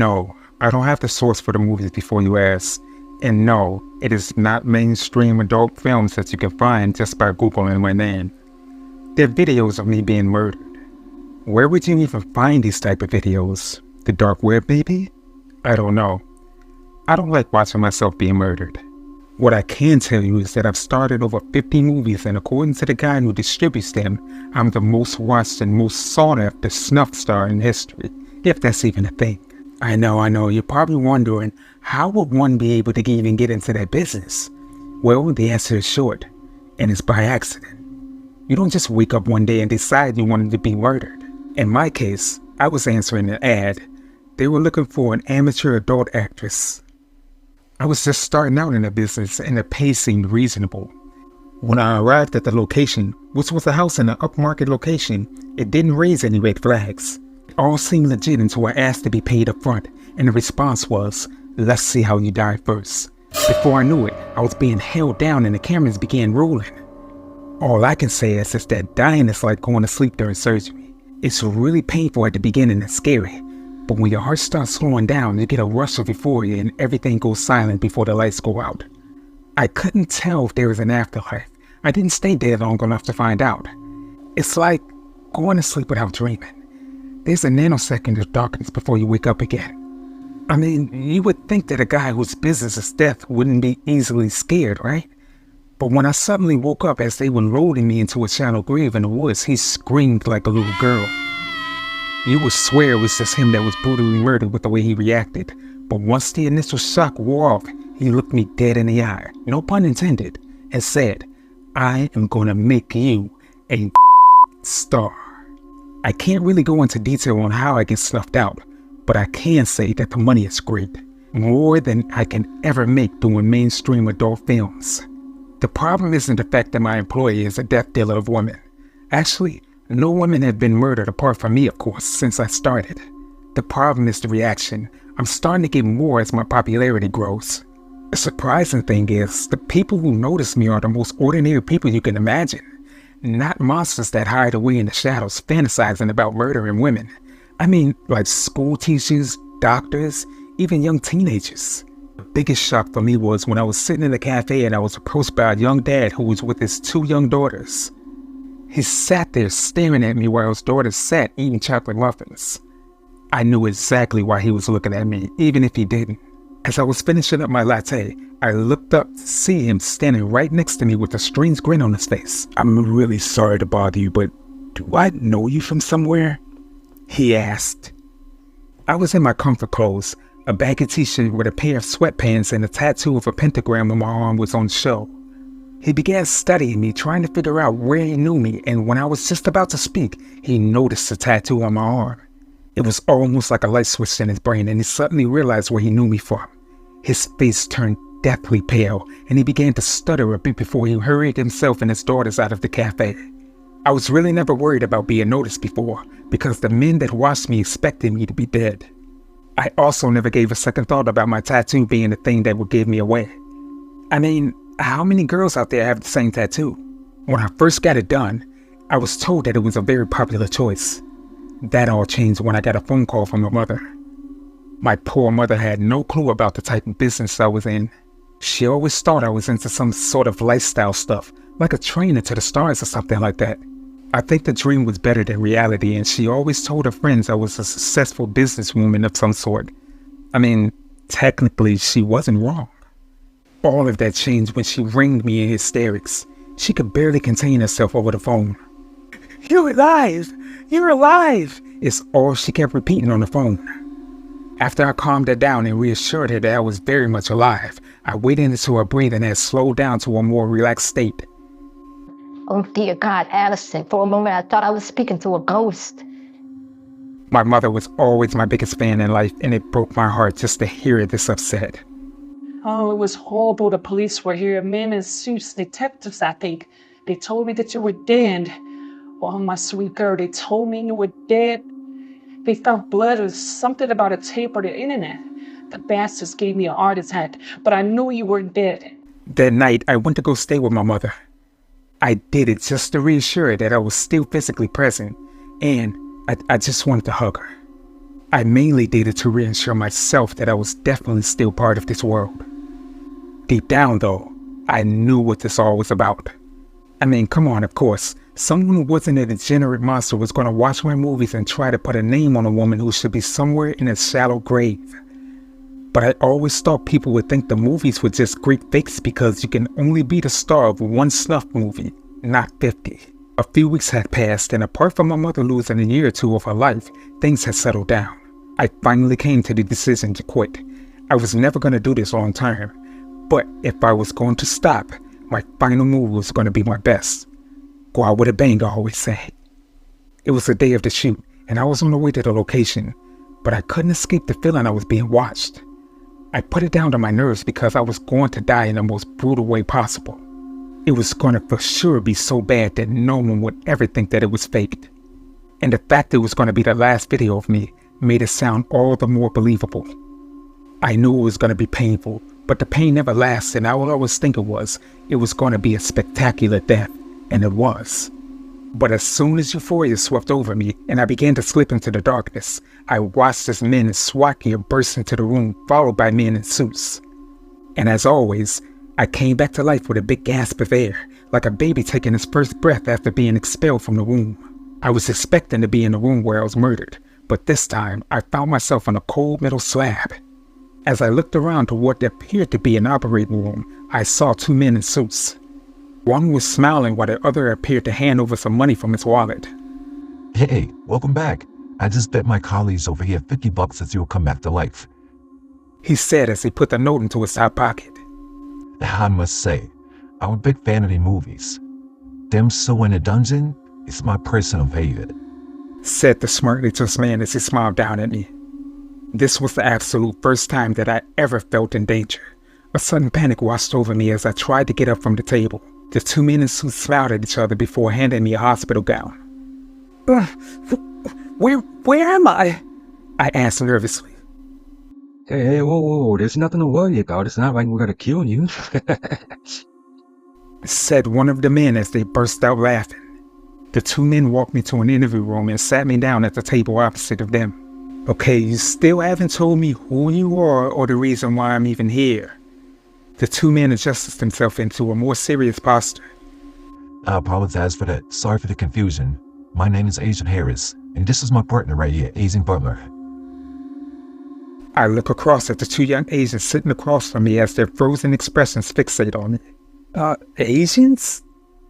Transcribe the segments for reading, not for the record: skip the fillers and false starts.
No, I don't have the source for the movies before you ask. And no, it is not mainstream adult films that you can find just by Googling my name. They're videos of me being murdered. Where would you even find these type of videos? The dark web, maybe? I don't know. I don't like watching myself being murdered. What I can tell you is that I've started over 50 movies, and according to the guy who distributes them, I'm the most watched and most sought after snuff star in history, if that's even a thing. I know, you're probably wondering, how would one be able to even get into that business? Well, the answer is short, and it's by accident. You don't just wake up one day and decide you wanted to be murdered. In my case, I was answering an ad. They were looking for an amateur adult actress. I was just starting out in the business and the pay seemed reasonable. When I arrived at the location, which was a house in an upmarket location, it didn't raise any red flags. It all seemed legit until I asked to be paid up front, and the response was, "Let's see how you die first." Before I knew it, I was being held down and the cameras began rolling. All I can say is that dying is like going to sleep during surgery. It's really painful at the beginning and scary. But when your heart starts slowing down, you get a rush of euphoria and everything goes silent before the lights go out. I couldn't tell if there was an afterlife. I didn't stay dead long enough to find out. It's like going to sleep without dreaming. There's a nanosecond of darkness before you wake up again. I mean, you would think that a guy whose business is death wouldn't be easily scared, right? But when I suddenly woke up as they were loading me into a shallow grave in the woods, he screamed like a little girl. You would swear it was just him that was brutally murdered with the way he reacted. But once the initial shock wore off, he looked me dead in the eye, no pun intended, and said, "I am gonna make you a star." I can't really go into detail on how I get snuffed out, but I can say that the money is great. More than I can ever make doing mainstream adult films. The problem isn't the fact that my employer is a death dealer of women. Actually, no women have been murdered apart from me, of course, since I started. The problem is the reaction. I'm starting to get more as my popularity grows. The surprising thing is, the people who notice me are the most ordinary people you can imagine. Not monsters that hide away in the shadows fantasizing about murdering women. I mean, like school teachers, doctors, even young teenagers. The biggest shock for me was when I was sitting in a cafe and I was approached by a young dad who was with his 2 young daughters. He sat there staring at me while his daughters sat eating chocolate muffins. I knew exactly why he was looking at me, even if he didn't. As I was finishing up my latte, I looked up to see him standing right next to me with a strange grin on his face. "I'm really sorry to bother you, but do I know you from somewhere?" he asked. I was in my comfort clothes. A baggy t-shirt with a pair of sweatpants and a tattoo of a pentagram on my arm was on show. He began studying me, trying to figure out where he knew me, and when I was just about to speak, he noticed the tattoo on my arm. It was almost like a light switched in his brain, and he suddenly realized where he knew me from. His face turned deathly pale, and he began to stutter a bit before he hurried himself and his daughters out of the cafe. I was really never worried about being noticed before, because the men that watched me expected me to be dead. I also never gave a second thought about my tattoo being the thing that would give me away. I mean, how many girls out there have the same tattoo? When I first got it done, I was told that it was a very popular choice. That all changed when I got a phone call from my mother. My poor mother had no clue about the type of business I was in. She always thought I was into some sort of lifestyle stuff, like a trainer to the stars or something like that. I think the dream was better than reality, and she always told her friends I was a successful businesswoman of some sort. I mean, technically, she wasn't wrong. All of that changed when she ringed me in hysterics. She could barely contain herself over the phone. "You're alive! You're alive!" is all she kept repeating on the phone. After I calmed her down and reassured her that I was very much alive, I waited until her breathing had slowed down to a more relaxed state. "Oh dear God, Allison, for a moment I thought I was speaking to a ghost." My mother was always my biggest fan in life, and it broke my heart just to hear her this upset. "Oh, it was horrible. The police were here, men in suits, detectives, I think. They told me that you were dead. Oh, my sweet girl, they told me you were dead. They found blood or something about a tape or the internet. The bastards gave me a heart attack, but I knew you were dead." That night, I went to go stay with my mother. I did it just to reassure her that I was still physically present, and I just wanted to hug her. I mainly did it to reassure myself that I was definitely still part of this world. Deep down, though, I knew what this all was about. I mean, come on, of course. Someone who wasn't a degenerate monster was going to watch my movies and try to put a name on a woman who should be somewhere in a shallow grave. But I always thought people would think the movies were just great fakes because you can only be the star of one snuff movie, not 50. A few weeks had passed, and apart from my mother losing a year or two of her life, things had settled down. I finally came to the decision to quit. I was never going to do this long term, but if I was going to stop, my final move was going to be my best. Go out with a bang, I always say. It was the day of the shoot, and I was on the way to the location, but I couldn't escape the feeling I was being watched. I put it down to my nerves because I was going to die in the most brutal way possible. It was going to for sure be so bad that no one would ever think that it was faked. And the fact it was going to be the last video of me made it sound all the more believable. I knew it was going to be painful, but the pain never lasts, and all I was thinking was it was going to be a spectacular death, and it was. But as soon as euphoria swept over me and I began to slip into the darkness, I watched as men in SWAT gear burst into the room, followed by men in suits. And as always, I came back to life with a big gasp of air, like a baby taking his first breath after being expelled from the womb. I was expecting to be in the room where I was murdered, but this time I found myself on a cold metal slab. As I looked around to what appeared to be an operating room, I saw two men in suits. One was smiling while the other appeared to hand over some money from his wallet. Hey, welcome back. I just bet my colleagues over here $50 that you'll come back to life. He said as he put the note into his side pocket. I must say, I'm a big fan of the movies. Them So in a Dungeon is my personal favorite, said the smartly dressed man as he smiled down at me. This was the absolute first time that I ever felt in danger. A sudden panic washed over me as I tried to get up from the table. The two men in suits smiled at each other before handing me a hospital gown. Where am I? I asked nervously. Hey, whoa, there's nothing to worry about. It's not like we're gonna kill you. Said one of the men as they burst out laughing. The two men walked me to an interview room and sat me down at the table opposite of them. Okay, you still haven't told me who you are or the reason why I'm even here. The two men adjusted themselves into a more serious posture. I apologize for that. Sorry for the confusion. My name is Agent Harris, and this is my partner right here, Agent Butler. I look across at the two young Asians sitting across from me as their frozen expressions fixate on me. Asians?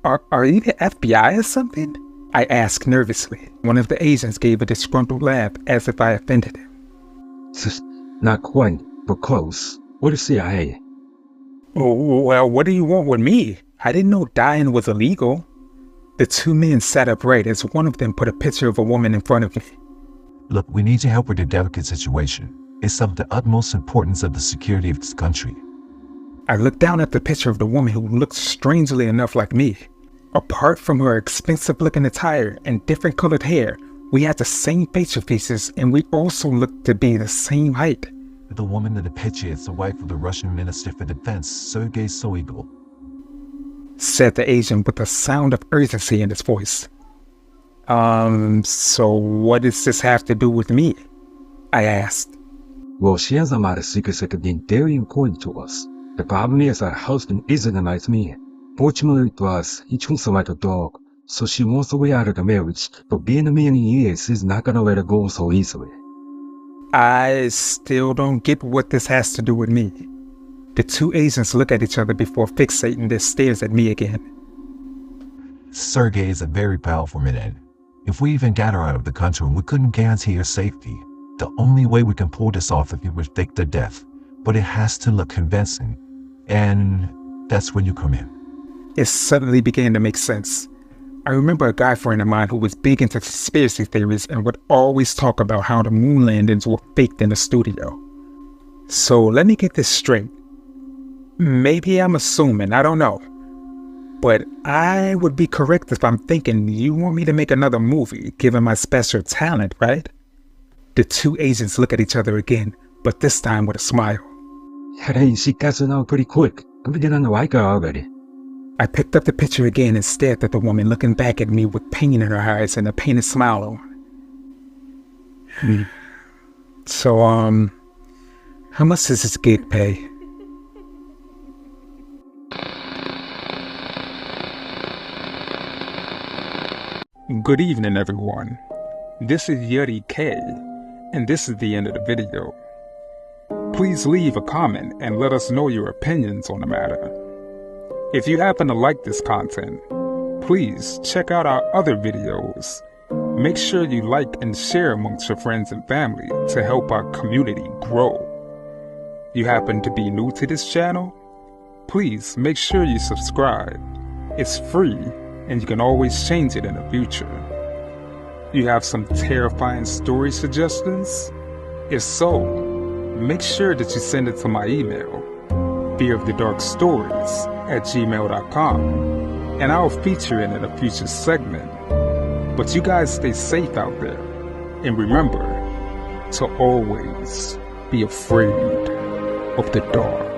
Are you the FBI or something? I asked nervously. One of the Asians gave a disgruntled laugh as if I offended him. Not quite, but close. We're the CIA. Oh, well, what do you want with me? I didn't know dying was illegal. The two men sat upright as one of them put a picture of a woman in front of me. Look, we need your help with a delicate situation. It's of the utmost importance of the security of this country. I looked down at the picture of the woman who looked strangely enough like me. Apart from her expensive-looking attire and different colored hair, we had the same facial features, and we also looked to be the same height. The woman in the picture is the wife of the Russian Minister for Defense, Sergei Shoigu, said the Asian with a sound of urgency in his voice. So what does this have to do with me? I asked. Well, she has a lot of secrets that could be very important to us. The problem is her husband isn't a nice man. Fortunately to us, he treats her like a dog, so she wants a way out of the marriage, but being the man he is not gonna let her go so easily. I still don't get what this has to do with me. The two Asians look at each other before fixating their stares at me again. Sergei is a very powerful man. If we even got her out of the country, we couldn't guarantee her safety. The only way we can pull this off if you would fake the death, but it has to look convincing. And that's when you come in. It suddenly began to make sense. I remember a guy friend of mine who was big into conspiracy theories and would always talk about how the moon landings were faked in the studio. So let me get this straight. Maybe I'm assuming, I don't know. But I would be correct if I'm thinking you want me to make another movie, given my special talent, right? The two Asians look at each other again, but this time with a smile. Hey, she got you now pretty quick. I'm beginning to like her already. I picked up the picture again and stared at the woman looking back at me with pain in her eyes and a painted smile on. So, how much does this gig pay? Good evening, everyone. This is Yuri K, and this is the end of the video. Please leave a comment and let us know your opinions on the matter. If you happen to like this content, please check out our other videos. Make sure you like and share amongst your friends and family to help our community grow. You happen to be new to this channel? Please make sure you subscribe. It's free and you can always change it in the future. You have some terrifying story suggestions? If so, make sure that you send it to my email, fearofthedarkstories@gmail.com, and I'll feature it in a future segment. But you guys stay safe out there, and remember to always be afraid of the dark.